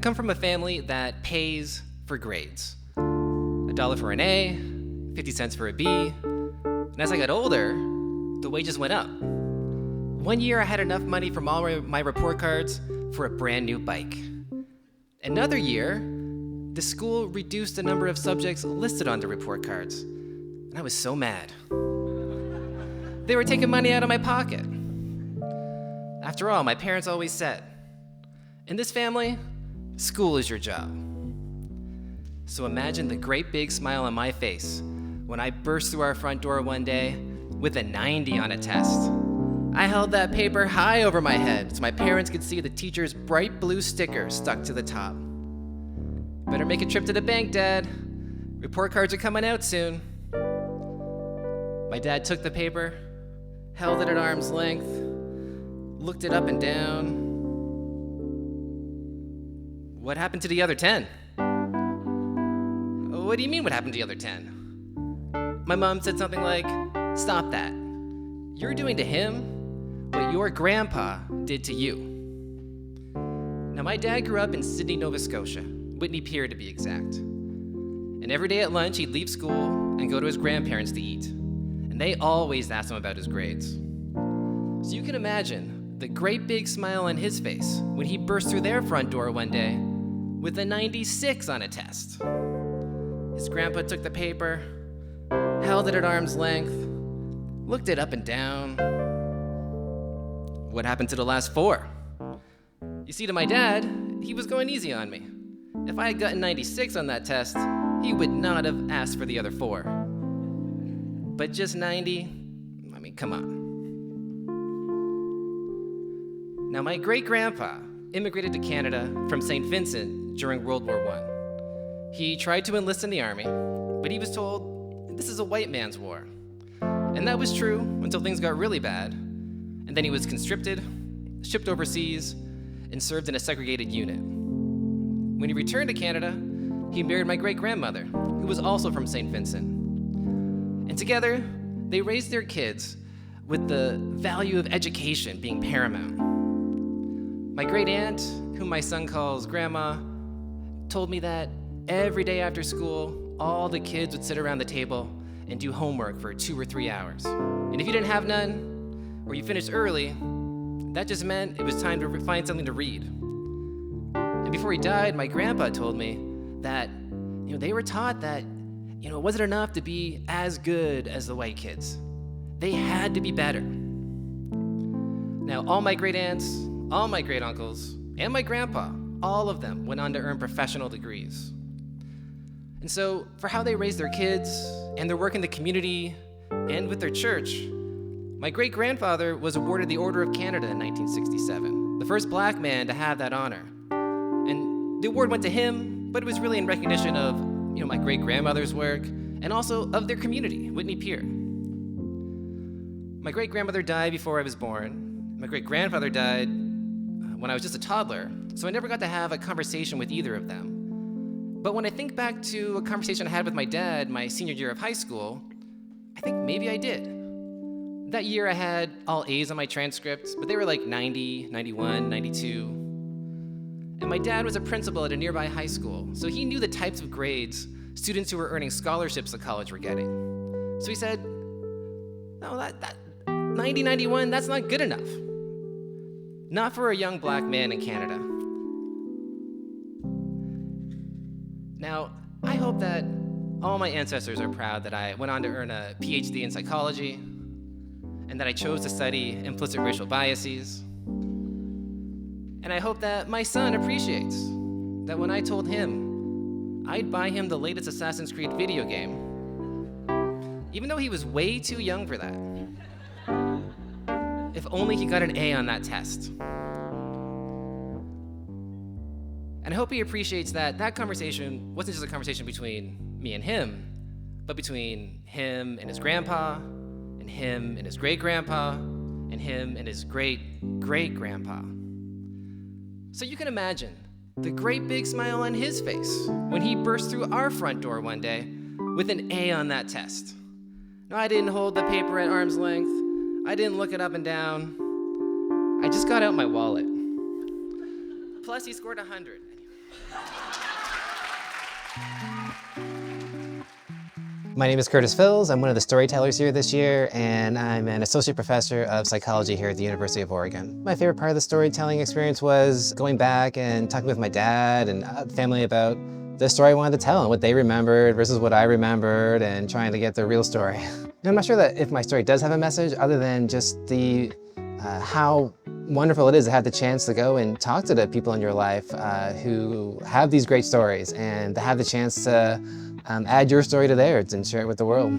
come from a family that pays for grades. $1 for an A, 50 cents for a B. And as I got older, the wages went up. One year I had enough money from all my report cards for a brand new bike. Another year, the school reduced the number of subjects listed on the report cards. And I was so mad. They were taking money out of my pocket. After all, my parents always said, in this family, school is your job. So imagine the great big smile on my face when I burst through our front door one day with a 90 on a test. I held that paper high over my head so my parents could see the teacher's bright blue sticker stuck to the top. Better make a trip to the bank, Dad. Report cards are coming out soon. My dad took the paper, held it at arm's length, looked it up and down. What happened to the other 10? What do you mean, what happened to the other 10? My mom said something like, stop that. You're doing to him what your grandpa did to you. Now, my dad grew up in Sydney, Nova Scotia, Whitney Pier to be exact. And every day at lunch, he'd leave school and go to his grandparents to eat. And they always asked him about his grades. So you can imagine the great big smile on his face when he burst through their front door one day with a 96 on a test. His grandpa took the paper, held it at arm's length, looked it up and down. What happened to the last 4? You see, to my dad, he was going easy on me. If I had gotten 96 on that test, he would not have asked for the other 4. But just 90, I mean, come on. Now, my great-grandpa immigrated to Canada from St. Vincent during World War I. He tried to enlist in the army, but he was told, this is a white man's war. And that was true until things got really bad. And then he was conscripted, shipped overseas, and served in a segregated unit. When he returned to Canada, he married my great-grandmother, who was also from St. Vincent. And together, they raised their kids with the value of education being paramount. My great-aunt, whom my son calls Grandma, told me that every day after school, all the kids would sit around the table and do homework for 2 or 3 hours. And if you didn't have none, or you finished early, that just meant it was time to find something to read. And before he died, my grandpa told me that, they were taught that, it wasn't enough to be as good as the white kids. They had to be better. Now, all my great aunts, all my great uncles, and my grandpa, all of them went on to earn professional degrees. And so, for how they raised their kids and their work in the community and with their church, my great-grandfather was awarded the Order of Canada in 1967, the first black man to have that honor. And the award went to him, but it was really in recognition of, my great-grandmother's work and also of their community, Whitney Pier. My great-grandmother died before I was born. My great-grandfather died when I was just a toddler, so I never got to have a conversation with either of them. But when I think back to a conversation I had with my dad my senior year of high school, I think maybe I did. That year I had all A's on my transcripts, but they were like 90, 91, 92. And my dad was a principal at a nearby high school, so he knew the types of grades students who were earning scholarships at college were getting. So he said, no, that 90, 91, that's not good enough. Not for a young black man in Canada. Now, I hope that all my ancestors are proud that I went on to earn a PhD in psychology and that I chose to study implicit racial biases. And I hope that my son appreciates that when I told him I'd buy him the latest Assassin's Creed video game, even though he was way too young for that, if only he got an A on that test. And I hope he appreciates that that conversation wasn't just a conversation between me and him, but between him and his grandpa, and him and his great-grandpa, and him and his great-great-grandpa. So you can imagine the great big smile on his face when he burst through our front door one day with an A on that test. No, I didn't hold the paper at arm's length. I didn't look it up and down. I just got out my wallet. Plus, he scored 100. My name is Curtis Fills. I'm one of the storytellers here this year, and I'm an associate professor of psychology here at the University of Oregon. My favorite part of the storytelling experience was going back and talking with my dad and family about the story I wanted to tell and what they remembered versus what I remembered, and trying to get the real story. I'm not sure that if my story does have a message other than just the how wonderful it is to have the chance to go and talk to the people in your life who have these great stories, and to have the chance to add your story to theirs and share it with the world.